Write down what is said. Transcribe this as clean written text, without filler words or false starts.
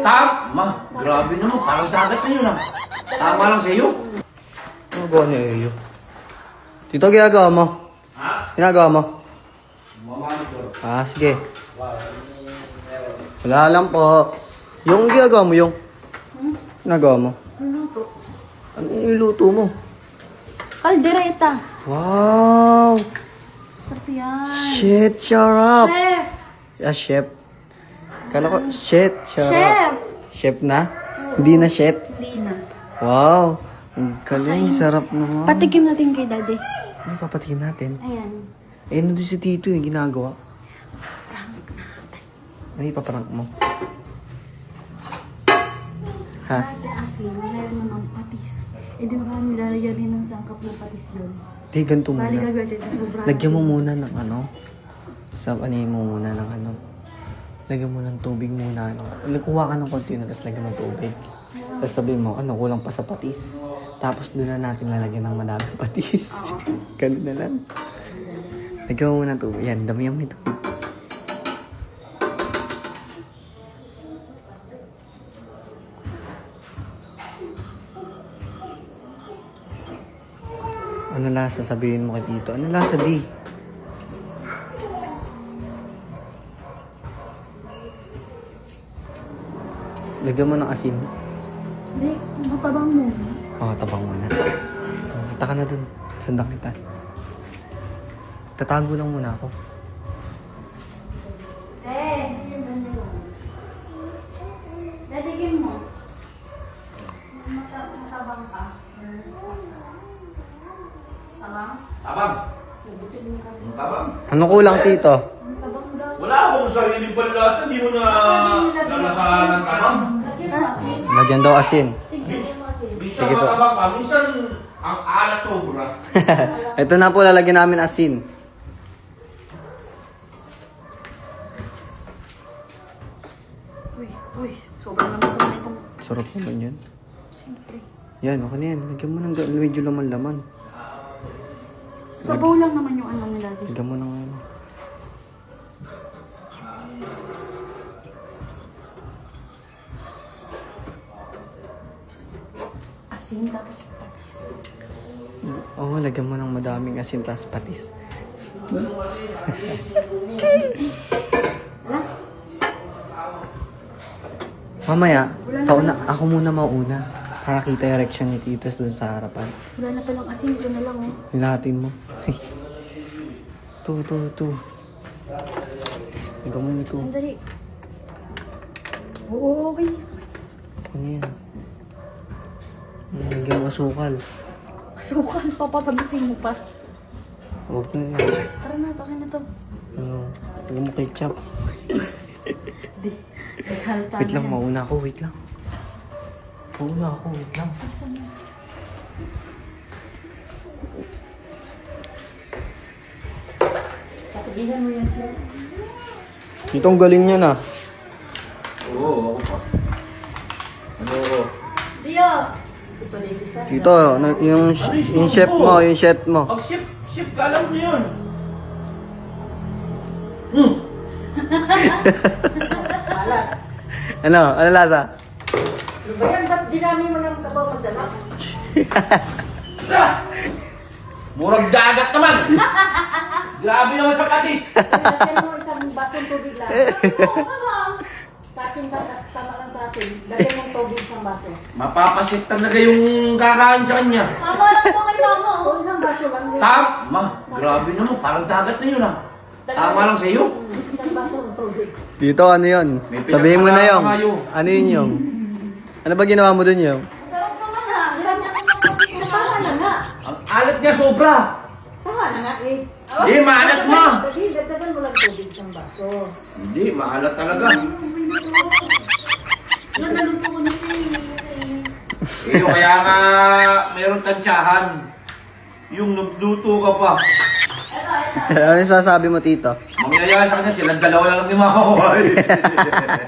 Tama! Grabe naman, parang dagat na yun ah. Tama lang sa'yo. Ano ba ni Eyo? Tito, ginagawa mo? Ha? Ginagawa mo? Mamanitor. Sige. Wala lang po. Yung ginagawa mo, yung... Ginagawa mo? Luto. Ano yung luto mo? Kaldereta. Wow! Sarap yan. Shit, sarap! Chef! Chef. Kala ko, shit, sarap. Chef! Chef na? Hindi na shit? Hindi na. Wow! Ang galing, sarap naman. Patikim natin kay daddy. Ano papatikin natin? Ayan. Eh, ano din si Tito yung ginagawa? Ano yung paparang mo? Ha? Dati asin, ngayon naman patis. Eh di ba kami nilalagyan rin ng sangkap na patis yun? Di, ganito Bali muna. gagawin dito, sobrang Lagyan mo muna ng ano. Ano mo muna ng ano. Lagyan mo ng tubig muna. Ano. Kuha ka ng konti na, tapos lagyan mo ng tubig. Tapos sabihin mo, ano, kulang pa sa patis. Tapos doon na natin lalagyan ng madaming patis. Ganun na lang. Lagyan mo muna ng tubig. Yan, damihan mo ito. Ano lasa? Sabihin mo kay Tito. Ano lasa, di? Lagyan mo ng asin. Hindi, matabang mo. Oo, tabang mo na. Kita ka na dun. Sundan kita. Tatago lang muna ako. Dadikin mo. Matabang ka. Sabang? Tabang! Tabang! Ano kulang, Tito? Matabang daw. Wala akong sarili panlasa, di mo na nalasahan ng tabang. Lagyan daw asin. Minsan Sige po. matabang ka, minsan ang alat sobra. Ito na po, lalagyan namin asin. Uy, sobrang naman naman itong Sarap naman yan. siyempre. Yan, okay na yan. Lagyan mo ng medyo laman-laman. Sabaw lang naman yung ano nila. Lagyan mo ng ano. Asin tapos patis. Oo, lagyan mo ng madaming asin tas patis. Wala? Mamaya, ako muna mauna. Para kita yung reaction ni Tito doon sa harapan. Wala na palang asin. Ito na lang oh. Nilahatin mo. Ito. Lagyan mo nito. Sandali. Oo, okay. Ano yan? Lagyan mo asukal. Sukan, papapagising mo pa. Huwag na yan. Tara na, pakin na to. Ano? Lagyan mo ketchup. Di, halata Wait lang, na yan. mauna ako. Wait lang. Tatagihan mo yan sila. Tito, ang galing niya na. Oo, ako pa. Ano ako? Dio! Ito na yung isa. Tito, yung chef mo. Pag ship, alam mo yun. Ano lasa? Ano ba yan? Ba't dinami mo ng sabaw masarap? Murag dagat naman! Grabe naman sa patis! Lagyan mo isang basong tubig lang. Sa atin ba? Tama lang sa atin. Lagyan mong tubig isang baso. Mapapasit talaga yung kakain sa kanya. Tama lang to kay mama. O, isang baso lang. Tama! Grabe naman, parang dagat na yun ah. Tama lang sa'yo. Isang baso ng tubig. Tito, ano yun? May Sabihin mo na yung. pinagpala ka nga Ano yun yung? Ano ba ginawa mo dun yung? Sarap naman ha. Tama na nga. Ang alat niya sobra. Tama na nga eh. Hindi, maalat mo. Dali, dagdagan mo lang tubig isang baso. Hindi, maalat talaga. Wala, naluto ko na siya eh. Kaya nga meron tansyahan. Yung nagluto ka pa. Ano yung sasabi mo, Tito? Mangyayari sa kanya, silang dalawa lang ni Mama Kawai.